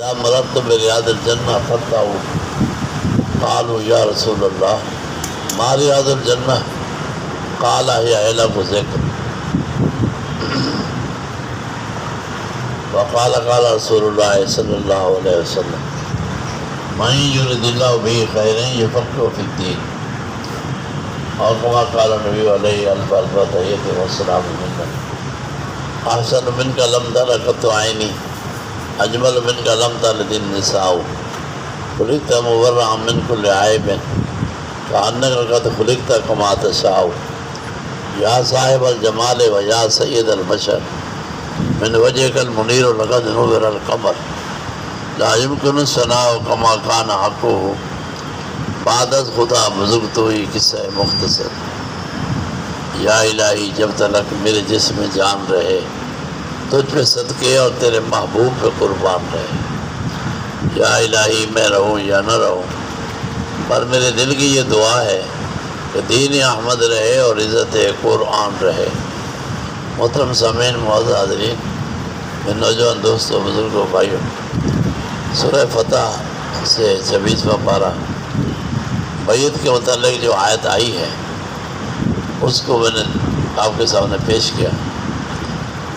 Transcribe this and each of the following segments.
مررت بریاض الجنہ فتاؤ قالوا یا رسول اللہ ما ریاض الجنہ قال ہی علم ذکر وقال قال رسول اللہ صلی اللہ علیہ وسلم من یرد اللہ بہ خیرا یفقہہ فی الدین اور کما قال نبی علیہ الف الف تحیۃ والسلام منا احسن منک لم تر قط عینی اجمل منک لم تلد النساء خلقت مبرئا من کل عیب کأنک قد خلقت کما تشاء یا صاحب الجمال و یا سید البشر من وجهک المنیر لقد نور القمر لا يمكن الثناء كما كان حقه بعد از خدا بزرگ تو ہی قصہ مختصر یا الہی جب تک میرے جسم میں جان رہے تجھ پہ صدقے اور تیرے محبوب پہ قربان رہے یا الہی میں رہوں یا نہ رہوں پر میرے دل کی یہ دعا ہے کہ دین احمد رہے اور عزت قرآن رہے۔ محترم سامعین معزز حاضرین، میرے نوجوان دوستوں بزرگوں بھائیوں، سورہ فتح سے 26واں پارہ بیعت کے متعلق جو آیت آئی ہے اس کو میں نے آپ کے سامنے پیش کیا۔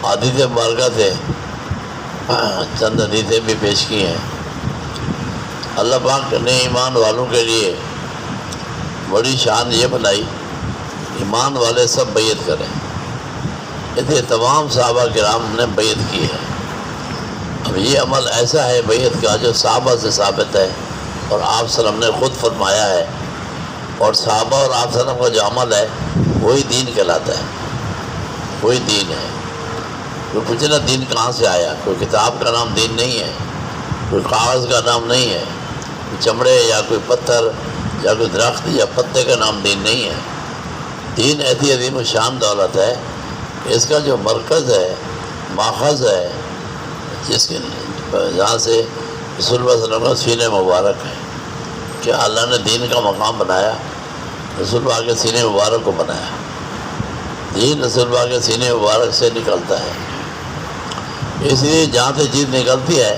حدیث مبارکہ سے چند حدیثیں بھی پیش کی ہیں۔ اللہ پاک نے ایمان والوں کے لیے بڑی شان یہ بنائی، ایمان والے سب بیعت کریں۔ اس لیے تمام صحابہ کرام نے بیعت کی ہے۔ اب یہ عمل ایسا ہے بیعت کا جو صحابہ سے ثابت ہے اور آپ صلی اللہ علیہ وسلم نے خود فرمایا ہے، اور صحابہ اور آپ صلی اللہ علیہ وسلم کا جو عمل ہے وہی دین کہلاتا ہے، وہی دین ہے۔ کوئی پوچھنا دین کہاں سے آیا؟ کوئی کتاب کا نام دین نہیں ہے، کوئی کاغذ کا نام نہیں ہے، کوئی چمڑے یا کوئی پتھر یا کوئی درخت یا پتے کا نام دین نہیں ہے۔ دین ایسی عظیم و شان دولت ہے کہ اس کا جو مرکز ہے، ماخذ ہے، جس کے جہاں سے رسول اللہ صلی اللہ علیہ وسلم کا سینہ مبارک ہے۔ کیا اللہ نے دین کا مقام بنایا؟ رسول اللہ کے سینہ مبارک کو بنایا۔ دین رسول اللہ کے سینہ مبارک سے نکلتا ہے، اس لیے جہاں سے چیز نکلتی ہے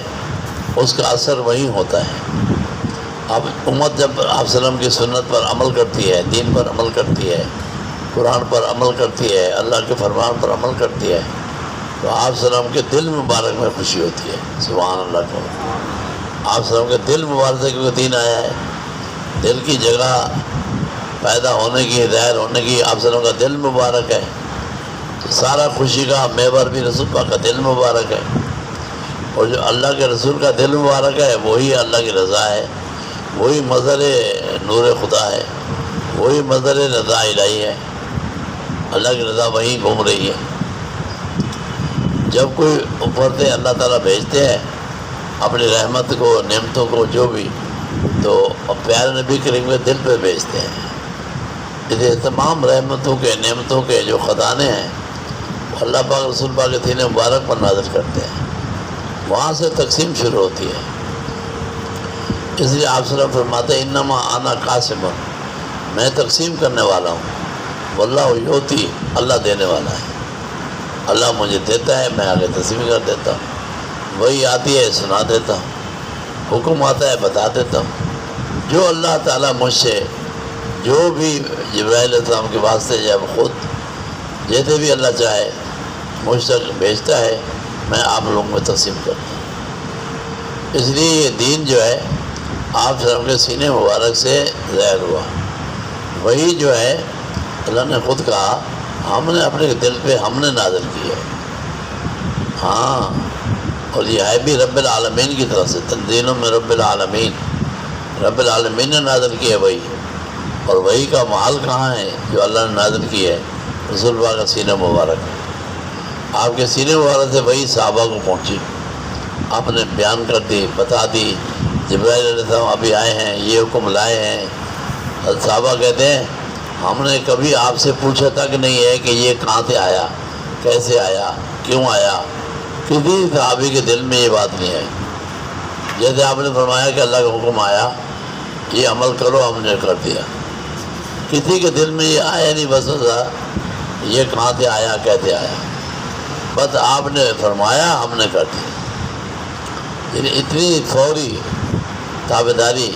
اس کا اثر وہیں ہوتا ہے۔ اب امت جب آپ صلی اللہ علیہ وسلم کی سنت پر عمل کرتی ہے، دین پر عمل کرتی ہے، قرآن پر عمل کرتی ہے، اللہ کے فرمان پر عمل کرتی ہے، تو آپ صلی اللہ علیہ وسلم کے دل مبارک میں خوشی ہوتی ہے۔ سبحان اللہ کو آپ صلی اللہ علیہ وسلم کے دل مبارک سے کیونکہ دین آیا ہے، دل کی جگہ پیدا ہونے کی، ظاہر ہونے کی آپ صلی اللہ علیہ وسلم کا دل مبارک ہے، تو سارا خوشی کا محور بھی رسول پاک کا دل مبارک ہے، اور جو اللہ کے رسول کا دل مبارک ہے وہی اللہ کی رضا ہے، وہی مظہر نور خدا ہے، وہی مظہر رضا الہی ہے۔ اللہ کی رضا وہیں گھوم رہی ہے۔ جب کوئی اوپر سے اللہ تعالیٰ بھیجتے ہیں اپنی رحمت کو، نعمتوں کو، جو بھی، تو پیارے نبی کریم کے دل پہ بھیجتے ہیں۔ اس لیے تمام رحمتوں کے، نعمتوں کے جو خزانے ہیں اللہ پاک رسول پاک کے سینہ مبارک پر نازل کرتے ہیں، وہاں سے تقسیم شروع ہوتی ہے۔ اس لیے آپ صلی اللہ علیہ وسلم فرماتے ہیں انما انا قاسم، میں تقسیم کرنے والا ہوں، واللہ یعطی، اللہ دینے والا ہے۔ اللہ مجھے دیتا ہے، میں آگے تقسیم کر دیتا ہوں، وہی آتی ہے سنا دیتا ہوں، حکم آتا ہے بتا دیتا ہوں۔ جو اللہ تعالیٰ مجھ سے جو بھی جبرائیل علیہ السلام کے واسطے جب خود جیسے بھی اللہ چاہے مجھ تک بھیجتا ہے، میں آپ لوگوں میں تقسیم کرتا ہوں۔ اس لیے یہ دین جو ہے آپ صلی اللہ علیہ وسلم کے سینے مبارک سے ظاہر ہوا، وہی جو ہے اللہ نے خود کہا ہم نے اپنے دل پہ ہم نے نازل کی ہے۔ ہاں، اور یہ ہے بھی رب العالمین کی طرف سے، تنزیل من رب العالمین، رب العالمین نے نازل کی ہے وہی، اور وہی کا محل کہاں ہے جو اللہ نے نازل کی ہے؟ رسول اللہ کا سینہ مبارک ہے۔ آپ کے سینہ مبارک سے وہی صحابہ کو پہنچی، آپ نے بیان کر دی، بتا دی، جبرائیل علیہ السلام ابھی آئے ہیں، یہ حکم لائے ہیں۔ صحابہ کہتے ہیں ہم نے کبھی آپ سے پوچھا تک نہیں ہے کہ یہ کہاں سے آیا، کیسے آیا، کیوں آیا۔ کسی صحابی کے دل میں یہ بات نہیں ہے۔ جیسے آپ نے فرمایا کہ اللہ کا حکم آیا، یہ عمل کرو، ہم نے کر دیا۔ کسی کے دل میں یہ آیا نہیں بس یہ کہاں سے آیا، کیسے آیا، بس آپ نے فرمایا، ہم نے کر دیا۔ یعنی اتنی فوری تابعداری،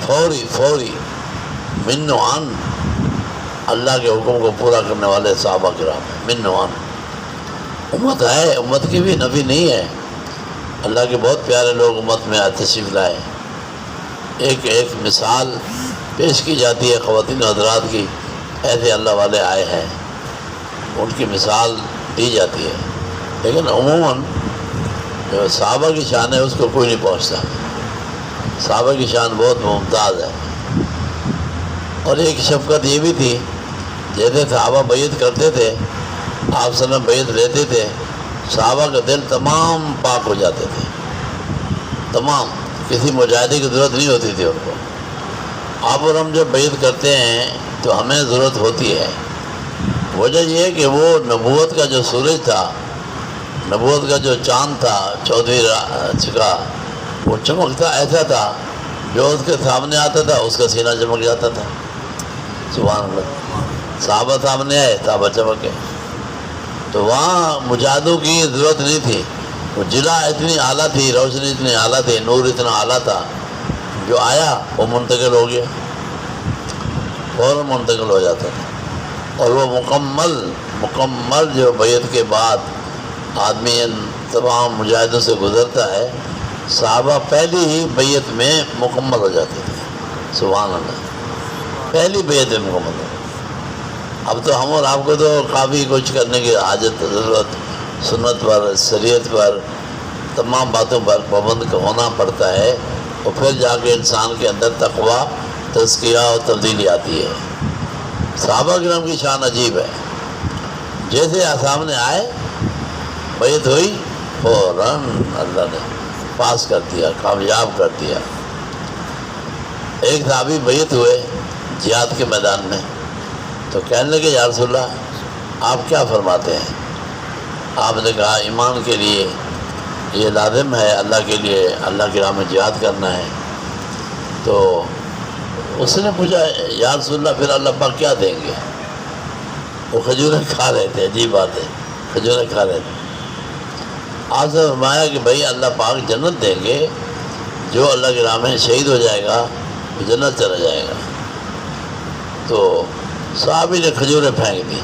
فوری من و عن اللہ کے حکم کو پورا کرنے والے صحابہ کرام ہیں، من و عن۔ امت ہے، امت کی بھی نفی نہیں ہے، اللہ کے بہت پیارے لوگ امت میں تشریف لائے۔ ایک مثال پیش کی جاتی ہے خواتین حضرات کی، ایسے اللہ والے آئے ہیں، ان کی مثال دی جاتی ہے، لیکن عموماً جو صحابہ کی شان ہے اس کو کوئی نہیں پہنچتا۔ صحابہ کی شان بہت ممتاز ہے۔ اور ایک شفقت یہ بھی تھی، جیسے صحابہ بیعت کرتے تھے، آپ صلی اللہ علیہ وسلم بیعت لیتے تھے، صحابہ کا دل تمام پاک ہو جاتے تھے، تمام، کسی مجاہدے کی ضرورت نہیں ہوتی تھی ان کو۔ آپ اور ہم جب بیعت کرتے ہیں تو ہمیں ضرورت ہوتی ہے، وجہ یہ ہے کہ وہ نبوت کا جو سورج تھا، نبوت کا جو چاند تھا 14ویں کا، وہ چمکتا ایسا تھا، جو اس کے سامنے آتا تھا اس کا سینہ چمک جاتا تھا۔ سبحان اللہ، صحابہ سامنے آئے، صحابہ چمک گئے۔ تو وہاں مجاہدوں کی ضرورت نہیں تھی، وہ جلا اتنی اعلیٰ تھی، روشنی اتنی اعلیٰ تھی، نور اتنا اعلیٰ تھا، جو آیا وہ منتقل ہو گیا، فوراً منتقل ہو جاتا تھا۔ اور وہ مکمل جو بیعت کے بعد آدمی ان تمام مجاہدوں سے گزرتا ہے، صحابہ پہلی ہی بیعت میں مکمل ہو جاتے تھے۔ سبحان اللہ، پہلی بیعت میں مکمل ہو۔ اب تو ہم اور آپ کو تو کافی کچھ کرنے کی حاجت، ضرورت، سنت پر، شریعت پر، تمام باتوں پر پابند ہونا پڑتا ہے، اور پھر جا کے انسان کے اندر تقویٰ، تزکیہ اور تبدیلی آتی ہے۔ صحابہ کرام کی شان عجیب ہے، جیسے سامنے آئے، بیعت ہوئی، فوراً اللہ نے پاس کر دیا، کامیاب کر دیا۔ ایک صحابی بیعت ہوئے جہاد کے میدان میں، تو کہنے لگے یا رسول اللہ آپ کیا فرماتے ہیں؟ آپ نے کہا ایمان کے لیے یہ لازم ہے، اللہ کے لیے، اللہ کی راہ میں جہاد کرنا ہے۔ تو اس نے پوچھا یا رسول اللہ پھر اللہ پاک کیا دیں گے؟ وہ کھجوریں کھا رہے تھے، عجیب بات ہے، کھجوریں کھا رہے تھے۔ آپ سے فرمایا کہ بھائی اللہ پاک جنت دیں گے، جو اللہ کی راہ میں شہید ہو جائے گا وہ جنت چلا جائے گا۔ تو صحابی نے کھجوریں پھینک دی،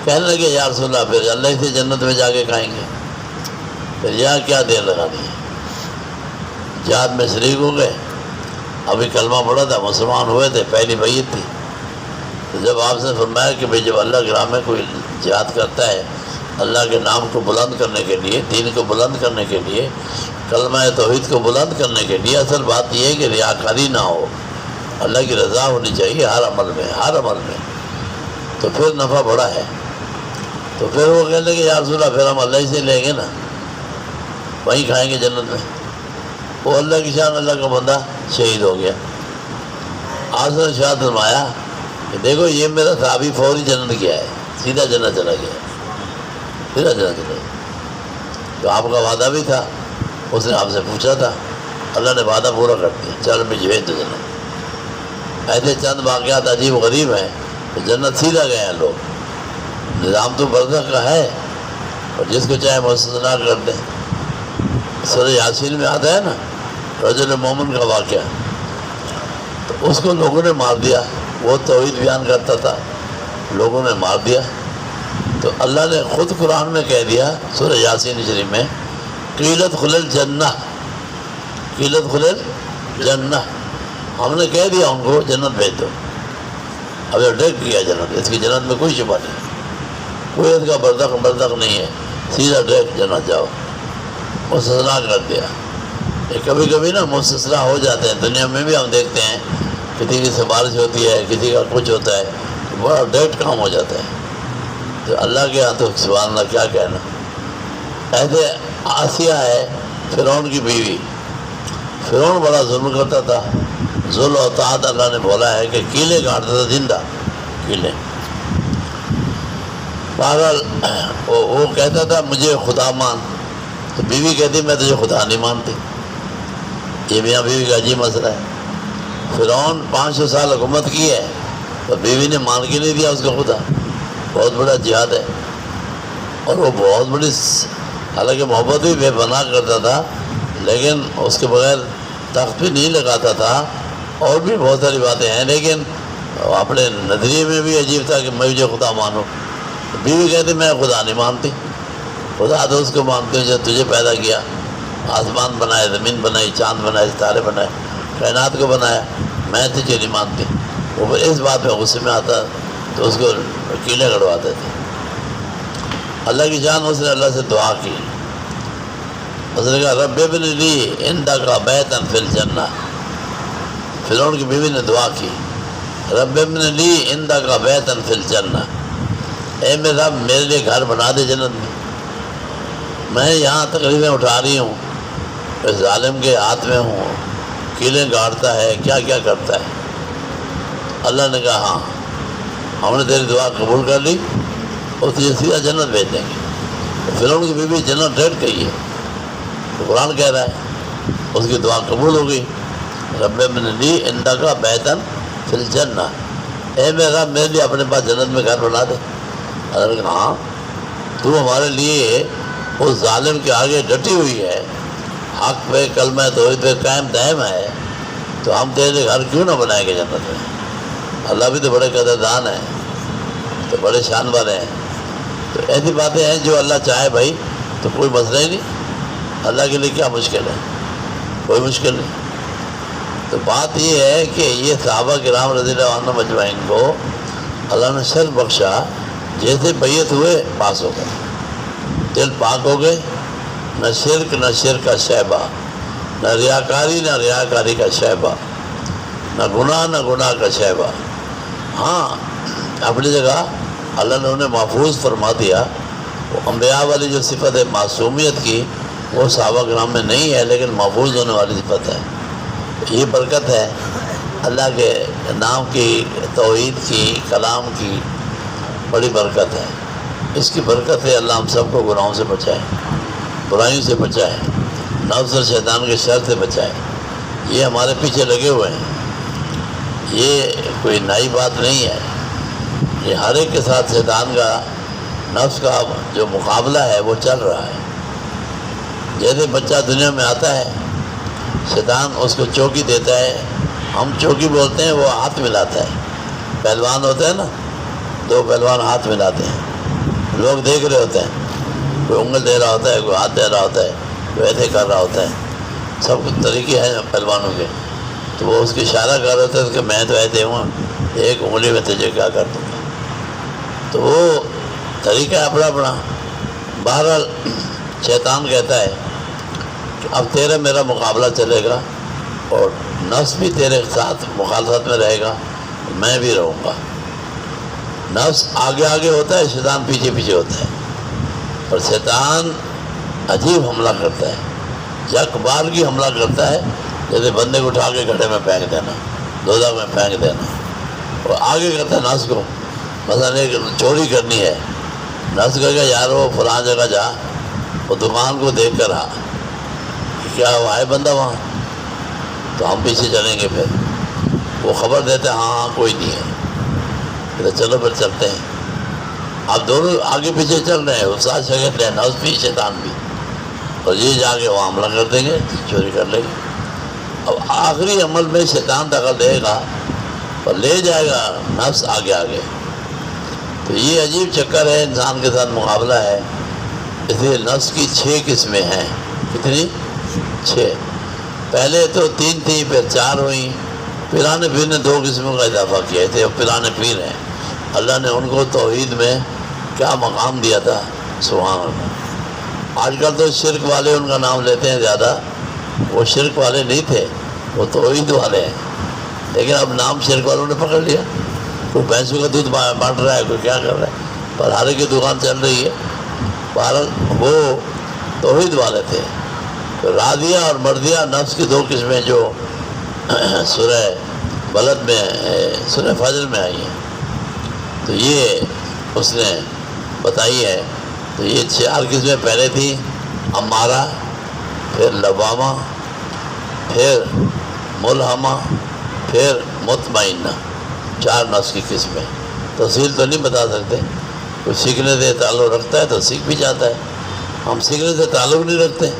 کہنے لگے یا رسول اللہ پھر اللہ سے جنت میں جا کے کھائیں گے، پھر یہاں کیا دیر لگانی ہے؟ جہاد میں شریک ہو گئے، ابھی کلمہ پڑھا تھا، مسلمان ہوئے تھے، پہلی بیعت تھی۔ تو جب آپ سے فرمایا کہ بھئی جب اللہ کے راہ میں کوئی جہاد کرتا ہے، اللہ کے نام کو بلند کرنے کے لیے، دین کو بلند کرنے کے لیے، کلمہ توحید کو بلند کرنے کے لیے، اصل بات یہ ہے کہ ریاکاری نہ ہو، اللہ کی رضا ہونی چاہیے ہر عمل میں، تو پھر نفع بڑا ہے۔ تو پھر وہ کہنے لگے یا رسول اللہ پھر ہم اللہ ہی سے لیں گے نا، وہیں کھائیں گے جنت میں۔ وہ اللہ کی شان، اللہ کا بندہ شہید ہو گیا۔ آپ نے ارشاد فرمایا کہ دیکھو یہ میرا صحابی فوری جنت گیا ہے، سیدھا جنت چلا گیا، سیدھا جنت چلا گیا۔ تو آپ کا وعدہ بھی تھا، اس نے آپ سے پوچھا تھا، اللہ نے وعدہ پورا کر دیا، چل بھی بھیج دو جنت۔ ایسے چند واقعات عجیب و غریب ہیں کہ جنت سیدھا گئے ہیں لوگ۔ نظام تو برزخ کا ہے، اور جس کو چاہے مستثنا کر دیں۔ سورہ یاسین میں آتا ہے نا رجل مومن کا واقعہ، تو اس کو لوگوں نے مار دیا، وہ توحید بیان کرتا تھا، لوگوں نے مار دیا۔ تو اللہ نے خود قرآن میں کہہ دیا سورہ یاسین شریف میں، قیلت خل الجنہ، قیلت خل الجنہ، ہم نے کہہ دیا ان کو جنت بھیج دو۔ اب یہ ڈائریکٹ کیا جنت، اس کی جنت میں کوئی شبہ نہیں، کوئی اس کا بردخ نہیں ہے، سیدھا ڈائریکٹ جنت جاؤ، مستثنا کر دیا۔ یہ کبھی کبھی نا مستثنا ہو جاتے ہیں، دنیا میں بھی ہم دیکھتے ہیں، کسی کی سفارش ہوتی ہے، کسی کا کچھ ہوتا ہے، بڑا ڈائریکٹ کام ہو جاتا ہے۔ تو اللہ کے ہاں تو سبحان اللہ کیا کہنا۔ ایسے آسیہ ہے فرعون کی بیوی، فرعون بڑا ظلم کرتا تھا، ظلم و اطاعت اللہ نے بولا ہے کہ کیلے کاٹتا تھا، زندہ کیلے۔ بہرحال وہ کہتا تھا مجھے خدا مان، تو بیوی کہتی میں تجھے خدا نہیں مانتی۔ یہ میاں بیوی کا عجیب مسئلہ ہے۔ فرعون 500 سال حکومت کی ہے، تو بیوی نے مان کے نہیں دیا اس کو خدا، بہت بڑا جہاد ہے۔ اور وہ بہت بڑی، حالانکہ محبت بھی بے پناہ کرتا تھا، لیکن اس کے بغیر تخت بھی نہیں لگاتا تھا. اور بھی بہت ساری باتیں ہیں، لیکن اپنے نظریے میں بھی عجیب تھا کہ میں مجھے خدا مانوں. بیوی کہتی میں خدا نہیں مانتی، خدا تو اس کو مانتی ہوں جو تجھے پیدا کیا، آسمان بنائے، زمین بنائی، چاند بنائے، ستارے بنائے، کائنات کو بنایا، میں تجھے نہیں مانتی. وہ اس بات میں غصے میں آتا تو اس کو کیلیں گڑواتے تھے. اللہ کی جان اس نے اللہ سے دعا کی. اس نے کہا رب ابن لی عندک بیتا فی الجنہ. فرعون کی بیوی نے دعا کی رب ابن لی عندک بیتا فی الجنہ، اے میرے رب میرے لیے گھر بنا دے جنت میں. میں یہاں تکلیفیں اٹھا رہی ہوں، اس ظالم کے ہاتھ میں ہوں، کیلیں گاڑتا ہے، کیا کیا کرتا ہے. اللہ نے کہا ہاں ہم نے تیری دعا قبول کر لی اور تجھے سیدھا جنت بھیج دیں گے. فرعون کی بیوی جنت ڈیٹ گئی ہے، تو قرآن کہہ رہا ہے اس کی دعا قبول ہو گئی. رب ابن لی عندک بیتا فی الجنہ، اے میرے رب میرے لیے اپنے پاس جنت میں گھر بنا دے. اللہ نے کہا ہاں تو ہمارے لیے اس ظالم کے آگے ڈٹی ہوئی ہے، حق پہ کلمہ توحید پہ قائم دائم ہے، تو ہم تیرے گھر کیوں نہ بنائیں گے جنت میں. اللہ بھی تو بڑے قدردان ہیں، تو بڑے شان والے ہیں. تو ایسی باتیں ہیں جو اللہ چاہے بھائی تو کوئی مسئلہ ہی نہیں. اللہ کے لیے کیا مشکل ہے، کوئی مشکل نہیں. تو بات یہ ہے کہ یہ صحابہ کرام رضی اللہ عنہ مجمعین کو اللہ نے شرف بخشا، جیسے بیعت ہوئے پاس ہو گئے، دل پاک ہو گئے، نہ شرک کا شیبہ، نہ ریاکاری کا شیبہ، نہ گناہ کا شیبہ. ہاں اپنی جگہ اللہ نے انہیں محفوظ فرما دیا. وہ انبیاء والی جو صفت ہے معصومیت کی وہ صحابہ کرام میں نہیں ہے، لیکن محفوظ ہونے والی صفت ہے. یہ برکت ہے اللہ کے نام کی، توحید کی، کلام کی بڑی برکت ہے. اس کی برکت ہے اللہ ہم سب کو گناہوں سے بچائے، برائیوں سے بچائے، نفس اور شیطان کے شر سے بچائے. یہ ہمارے پیچھے لگے ہوئے ہیں، یہ کوئی نئی بات نہیں ہے. یہ ہر ایک کے ساتھ شیطان کا، نفس کا جو مقابلہ ہے وہ چل رہا ہے. جیسے بچہ دنیا میں آتا ہے، شیطان اس کو چوکی دیتا ہے، ہم چوکی بولتے ہیں، وہ ہاتھ ملاتا ہے. پہلوان ہوتے ہیں نا، دو پہلوان ہاتھ ملاتے ہیں، لوگ دیکھ رہے ہوتے ہیں، کوئی انگل دے رہا ہوتا ہے، کوئی ہاتھ دے رہا ہوتا ہے، کوئی ایسے کر رہا ہوتا ہے. سب کچھ طریقے ہیں پہلوانوں کے. تو وہ اس کی اشارہ کر رہے ہوتے ہیں کہ میں تو ایسے ہوں، ایک انگلی میں تجھے کیا کر دوں گا. تو وہ طریقہ ہے اپنا اپنا. بہرحال شیطان کہتا ہے کہ اب تیرا میرا مقابلہ چلے گا اور نفس بھی تیرے ساتھ مخالفت میں رہے گا، میں بھی رہوں گا. نفس آگے آگے ہوتا ہے، شیطان پیچھے پیچھے ہوتا ہے. اور شیطان عجیب حملہ کرتا ہے، یک بار کی حملہ کرتا ہے، جیسے بندے کو اٹھا کے گڑھے میں پھینک دینا، دوزخ میں پھینک دینا. اور آگے کرتا ہے نفس کو. مثلا ایک چوری کرنی ہے، نفس کہے گا یار وہ فلاں جگہ جا، وہ دکان کو دیکھ کر آ، کیا وہ ہے بندہ وہاں، تو ہم پیچھے چلیں گے. پھر وہ خبر دیتے ہیں ہاں کوئی نہیں ہے، تو چلو پھر چلتے ہیں. آپ دونوں آگے پیچھے چل رہے ہیں، وہ ساتھ شگفت ہے، نفس بھی شیطان بھی. اور یہ جا کے وہ حملہ کر دیں گے، چوری کر لیں گے. اب آخری عمل میں شیطان دخل دے گا اور لے جائے گا نفس آگے آگے. تو یہ عجیب چکر ہے، انسان کے ساتھ مقابلہ ہے. اس لیے نفس کی 6 قسمیں ہیں. کتنی؟ 6. پہلے تو 3 تھیں، پھر 4 ہوئیں. پیرانے پیر نے 2 قسموں کا اضافہ کیا تھے. اب پیرانے پیر ہیں، اللہ نے ان کو توحید میں کیا مقام دیا تھا، سبحان اللہ. آج کل تو شرک والے ان کا نام لیتے ہیں زیادہ، وہ شرک والے نہیں تھے، وہ توحید والے ہیں. لیکن اب نام شرک والوں نے پکڑ لیا. کوئی بھینسوں کا دودھ بانٹ رہا ہے، کوئی کیا کر رہا ہے، پر ہر ایک کی دکان چل رہی ہے. بہرحال وہ توحید والے تھے. راضیہ اور مردیہ نفس کی 2 قسمیں جو سورہ بلد میں، سورہ فجر میں آئی ہیں، تو یہ اس نے بتائی ہے. تو یہ 4 قسمیں پہلے تھیں، امارہ، پھر لوامہ، پھر ملہمہ، پھر مطمئنہ. 4 نفس کی قسمیں. تفصیل تو نہیں بتا سکتے. کوئی سیکھنے سے تعلق رکھتا ہے تو سیکھ بھی جاتا ہے. ہم سیکھنے سے تعلق نہیں رکھتے،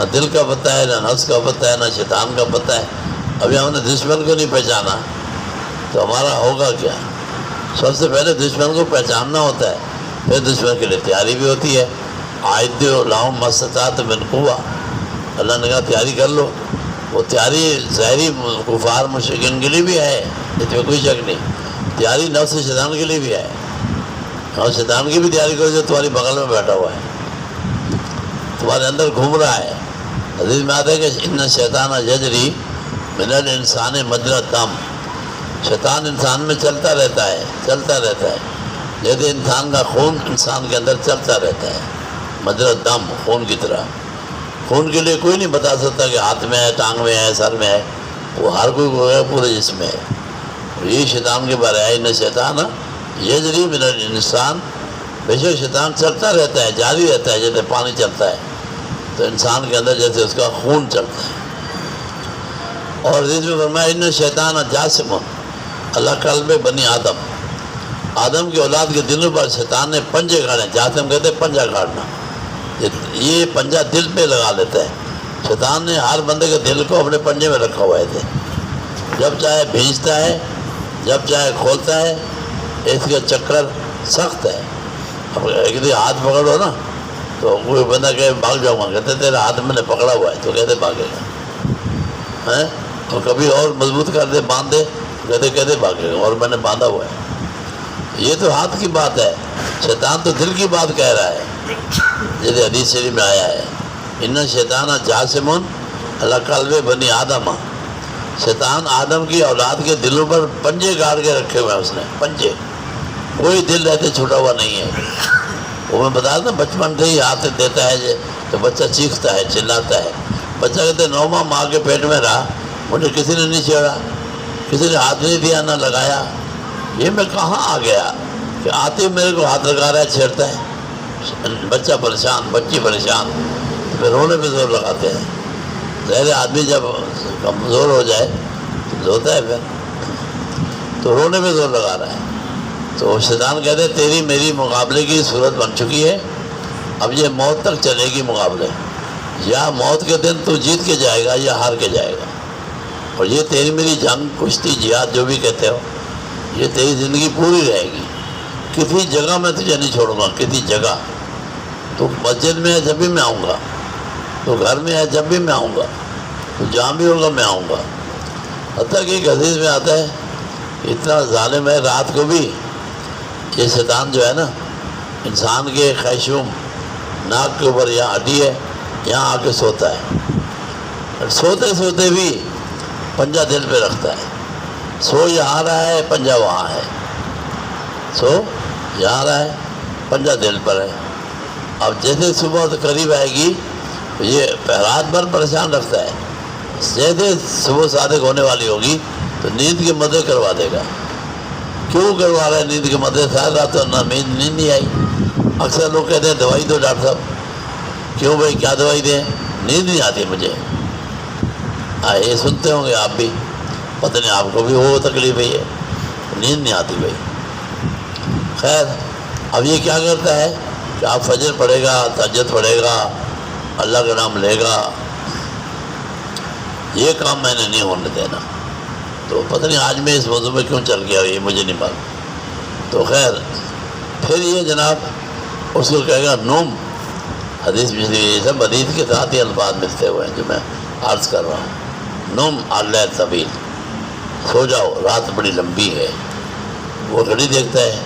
نہ دل کا پتہ ہے، نہ نفس کا پتہ ہے، نہ شیطان کا پتہ ہے۔ ابھی ہم نے دشمن کو نہیں پہچانا تو ہمارا ہوگا کیا؟ سب سے پہلے دشمن کو پہچاننا ہوتا ہے، پھر دشمن کے لیے تیاری بھی ہوتی ہے۔ اعدوا لہم ما استطعتم من قوہ، اللہ نے کہا تیاری کر لو۔ وہ تیاری ظاہری کفار مشرکین کے لیے بھی ہے، اس میں کوئی شک نہیں۔ تیاری نفس شیطان کے لیے بھی ہے، اور شیطان کی بھی تیاری کرو جو تمہاری بغل میں بیٹھا ہوا ہے، تمہارے اندر گھوم رہا ہے۔ حدیث میں آتا ہے کہ ان الشیطان یجری من الانسان مجری الدم، شیطان انسان میں چلتا رہتا ہے جیسے انسان کا خون انسان کے اندر چلتا رہتا ہے، مجری الدم، خون کی طرح۔ خون کے لیے کوئی نہیں بتا سکتا کہ ہاتھ میں ہے، ٹانگ میں ہے، سر میں ہے، وہ ہر کوئی کو ہے، پورے جسم میں ہے۔ یہ شیطان کے بارے ہے، ان شیطان یجری من الانسان، بے شک شیطان چلتا رہتا ہے، جاری رہتا ہے جیسے پانی چلتا ہے، تو انسان کے اندر جیسے اس کا خون چلتا ہے۔ اور حدیث میں فرمایا ان شیطان جاسم، اللہ قلب بنی آدم کی اولاد کے دلوں پر شیطان نے پنجے گاڑے، جاسم کہتے ہیں پنجہ گاڑنا، یہ پنجہ دل پہ لگا لیتا ہے۔ شیطان نے ہر بندے کے دل کو اپنے پنجے میں رکھا ہوا ہے، جب چاہے بھیجتا ہے، جب چاہے کھولتا ہے، اس کا چکر سخت ہے۔ اب ایک دن ہاتھ پکڑو نا تو کوئی بندہ کہ بھاگ جاؤں گا، کہتے تیرا ہاتھ میں نے پکڑا ہوا ہے، تو کہتے بھاگے گا، اور کبھی اور مضبوط کر دے، باندھ دے، کہتے بھاگے گا، اور میں نے باندھا ہوا ہے۔ یہ تو ہاتھ کی بات ہے، شیطان تو دل کی بات کہہ رہا ہے، جیسے حدیث شریف میں آیا ہے ان شیطان جاسم علی قلب بنی آدم، شیطان آدم کی اولاد کے دلوں پر پنجے گاڑ کے رکھے ہوئے ہیں، اس نے پنجے، کوئی دل رہتے چھوٹا ہوا نہیں ہے۔ وہ میں بتا تھا بچپن سے ہی ہاتھ دیتا ہے تو بچہ چیختا ہے، چلاتا ہے۔ بچہ کہتے 9 ماہ ماں کے پیٹ میں رہا، مجھے کسی نے نہیں چھیڑا، کسی نے ہاتھ نہیں دیا، نہ لگایا، یہ میں کہاں آ گیا کہ آتے میرے کو ہاتھ لگا رہا ہے، چھیڑتا ہے۔ بچہ پریشان، بچی پریشان، پھر رونے پہ زور لگاتے ہیں۔ ظاہر آدمی جب کمزور ہو جائے تو روتا ہے، پھر تو رونے پہ زور لگا رہا ہے۔ تو شیطان کہتے ہیں تیری میری مقابلے کی صورت بن چکی ہے، اب یہ موت تک چلے گی مقابلے، یا موت کے دن تو جیت کے جائے گا یا ہار کے جائے گا، اور یہ تیری میری جنگ، کشتی، جہاد جو بھی کہتے ہو، یہ تیری زندگی پوری رہے گی۔ کسی جگہ میں تجھے نہیں چھوڑوں گا، کسی جگہ، تو مسجد میں ہے جب بھی میں آؤں گا، تو گھر میں ہے جب بھی میں آؤں گا، تو جہاں بھی ہوگا میں آؤں گا۔ حتیٰ کہ ایک حدیث میں آتا ہے اتنا ظالم ہے، رات کو بھی یہ شیطان جو ہے نا، انسان کے خیشوم ناک کے اوپر یہاں ہڈی ہے، یہاں آ کے سوتا ہے، سوتے سوتے بھی پنجہ دل پہ رکھتا ہے، سو یہاں رہا ہے، پنجہ وہاں ہے، سو یہاں رہا ہے، پنجہ دل پر ہے۔ اب جیسے صبح قریب آئے گی یہ رات بھر پریشان رکھتا ہے، جیسے صبح صادق ہونے والی ہوگی تو نیند کے مدد کروا دے گا۔ کیوں کروا رہا ہے نیند کے مدد؟ ساری رات تو نیند نہیں آئی۔ اکثر لوگ کہتے ہیں دوائی دو ڈاکٹر صاحب، کیوں بھائی کیا دوائی دیں؟ نیند نہیں آتی مجھے۔ یہ سنتے ہوں گے آپ بھی، پتہ نہیں آپ کو بھی وہ تکلیف ہی ہے، نیند نہیں آتی بھائی۔ خیر، اب یہ کیا کرتا ہے کہ آپ فجر پڑھے گا، تہجد پڑھے گا، اللہ کا نام لے گا، یہ کام میں نے نہیں ہونے دینا۔ تو پتہ نہیں آج میں اس موضوع میں کیوں چل گیا، یہ مجھے نہیں معلوم۔ تو خیر، پھر یہ جناب اس کو کہے گا نوم، حدیث میں یہ سب حدیث کے ساتھ ہی الفاظ ملتے ہوئے ہیں جو میں عرض کر رہا ہوں۔ نوم اللیل طویل، سو جاؤ، رات بڑی لمبی ہے۔ وہ گھڑی دیکھتا ہے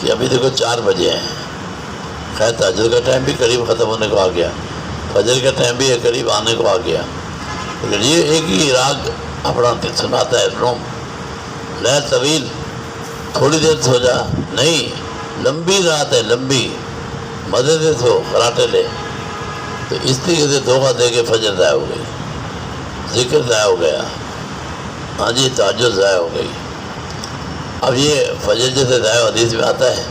کہ ابھی دیکھو 4 بجے ہیں، خیر تہجد کا ٹائم بھی قریب ختم ہونے کو آ گیا، فجر کا ٹائم بھی قریب آنے کو آ گیا، لیکن یہ ایک ہی راگ اپنا سناتا ہے، نوم لیل طویل، تھوڑی دیر سو جا، نہیں لمبی رات ہے، لمبی، مزے سے سو، خراٹے لے۔ تو اس طریقے سے دھوکہ دے کے فجر ضائع ہو گئی، ذکر ضائع ہو گیا، ہاں جی تہجد ضائع ہو گئی۔ اب یہ فجر جیسے ضائع حدیث میں آتا ہے،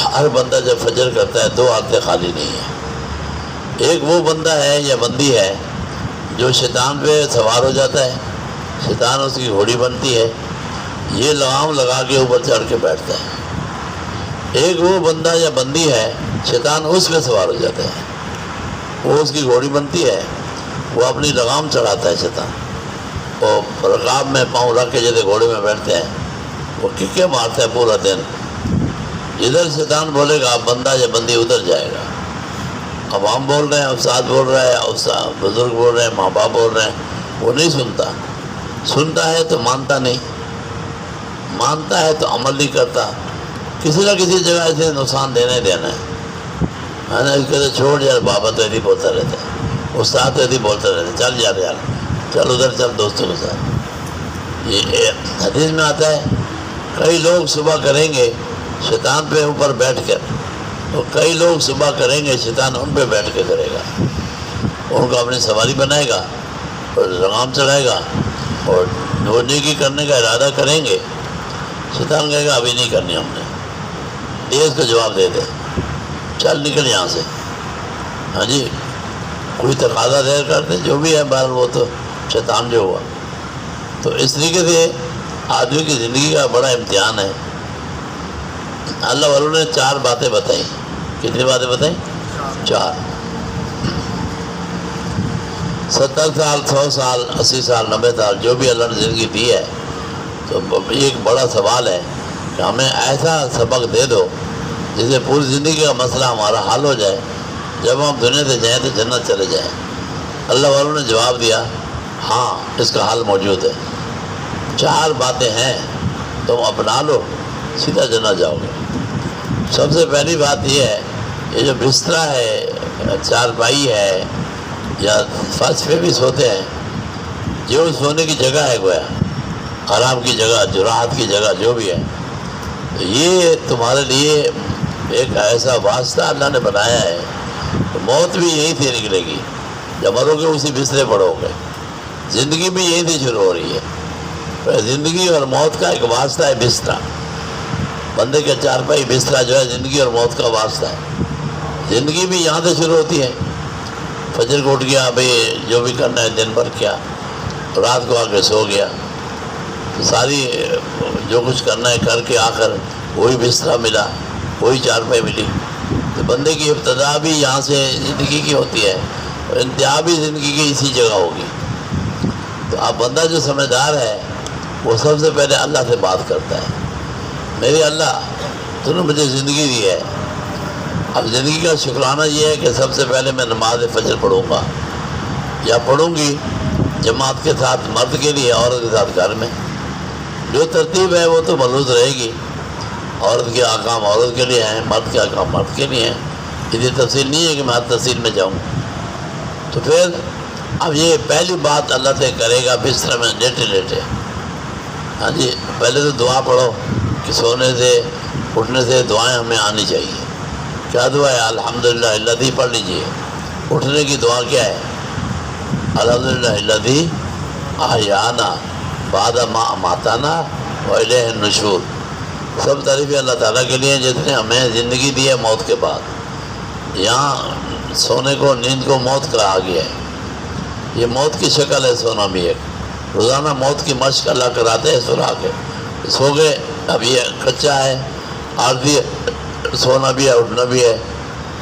ہر بندہ جب فجر کرتا ہے 2 عادتیں خالی نہیں ہیں۔ ایک وہ بندہ ہے یا بندی ہے جو شیطان پہ سوار ہو جاتا ہے، شیطان اس کی گھوڑی بنتی ہے، یہ لگام لگا کے اوپر چڑھ کے بیٹھتا ہے۔ ایک وہ بندہ یا بندی ہے شیطان اس پہ سوار ہو جاتا ہے، وہ اس کی گھوڑی بنتی ہے، وہ اپنی لگام چڑھاتا ہے شیطان، وہ رکاب میں پاؤں رکھ کے جیسے گھوڑے میں بیٹھتے ہیں، وہ ککے مارتا ہے پورا دن، ادھر شیطان بولے گا بندہ یا بندی ادھر جائے گا، اب ہم بول رہے ہیں، استاد بول رہے ہیں، استاد بزرگ بول رہے ہیں، ماں باپ بول رہے ہیں، وہ نہیں سنتا، سنتا ہے تو مانتا نہیں، مانتا ہے تو عمل نہیں کرتا، کسی نہ کسی جگہ ایسے نقصان دینا ہے نا، اس کے چھوڑ یار، بابا تو ایسی بولتا رہتا ہے، استاد تو ایسی بولتا رہتا ہے، چل یار چل ادھر چل دوستوں کے ساتھ۔ یہ حدیث میں آتا ہے کئی لوگ صبح کریں گے شیطان پہ اوپر بیٹھ کر، تو کئی لوگ صبح کریں گے شیطان ان پہ بیٹھ کے کرے گا، ان کو اپنی سواری بنائے گا اور لگام چڑھائے گا، اور جو نیکی کرنے کا ارادہ کریں گے شیطان کہے گا ابھی نہیں کرنی ہم نے، یہ اس کو جواب دے دے، چل نکل یہاں سے، ہاں جی، کوئی تقاضا دیر کرتے جو بھی ہے، بہرحال وہ تو شیطان جو ہوا۔ تو اس طریقے سے آدمی کی زندگی کا بڑا امتحان ہے۔ اللہ والوں نے 4 باتیں بتائیں، کتنی باتیں بتائیں؟ 4۔ 70 سال، 100 سال، 80 سال، 90 سال، جو بھی اللہ نے زندگی دی ہے، تو یہ ایک بڑا سوال ہے کہ ہمیں ایسا سبق دے دو جس سے پوری زندگی کا مسئلہ ہمارا حل ہو جائے، جب ہم دنیا سے جائیں تو جنت چلے جائیں۔ اللہ والوں نے جواب دیا ہاں اس کا حل موجود ہے، 4 باتیں ہیں، تم اپنا لو سیدھا جنت جاؤ گے۔ سب سے پہلی بات یہ ہے، یہ جو بستر ہے، چارپائی ہے، یا فرش پہ بھی سوتے ہیں، جو سونے کی جگہ ہے گویا آرام کی جگہ، جو راحت کی جگہ جو بھی ہے، تو یہ تمہارے لیے ایک ایسا واسطہ اللہ نے بنایا ہے، تو موت بھی یہیں سے نکلے گی، جب مرو گے اسی بسترے پڑو گے، زندگی بھی یہیں سے شروع ہو رہی ہے۔ زندگی اور موت کا ایک واسطہ ہے بستر، بندے کا چارپائی بستر جو ہے زندگی اور موت کا واسطہ ہے۔ زندگی بھی یہاں سے شروع ہوتی ہے، فجر کو اٹھ گیا بھئی جو بھی کرنا ہے دن بھر کیا، رات کو آ کے سو گیا، ساری جو کچھ کرنا ہے کر کے آخر وہی بستر ملا، وہی چارپائی ملی، تو بندے کی ابتدا بھی یہاں سے زندگی کی ہوتی ہے، اور انتہا بھی زندگی کی اسی جگہ ہوگی۔ تو اب بندہ جو سمجھدار ہے وہ سب سے پہلے اللہ سے بات کرتا ہے، میرے اللہ تو نے مجھے زندگی دی ہے، اب زندگی کا شکرانہ یہ ہے کہ سب سے پہلے میں نماز فجر پڑھوں گا یا پڑھوں گی جماعت کے ساتھ، مرد کے لیے، عورت کے ساتھ گھر میں، جو ترتیب ہے وہ تو ملحوظ رہے گی، عورت کے احکام عورت کے لیے ہیں، مرد کے احکام مرد کے لیے ہیں، اتنی تفصیل نہیں ہے کہ میں ہر تفصیل میں جاؤں۔ تو پھر اب یہ پہلی بات اللہ سے کرے گا بستر میں لیٹے لیٹے، ہاں جی، پہلے تو دعا پڑھو کہ سونے سے اٹھنے سے دعائیں ہمیں آنی چاہیے۔ کیا دعا ہے؟ الحمدللہ الذی پڑھ لیجئے۔ اٹھنے کی دعا کیا ہے؟ الحمدللہ الذی احیانا بعد ما اماتنا والیہ النشور۔ سب تعریفیں اللہ تعالیٰ کے لیے جس نے ہمیں زندگی دی ہے موت کے بعد۔ یہاں سونے کو، نیند کو موت کہا گیا ہے، یہ موت کی شکل ہے سونا بھی ایک، روزانہ موت کی مشق اللہ کراتے ہیں سلا کے، سو گئے، اب یہ کچا ہے، عارضی سونا بھی ہے، اٹھنا بھی ہے،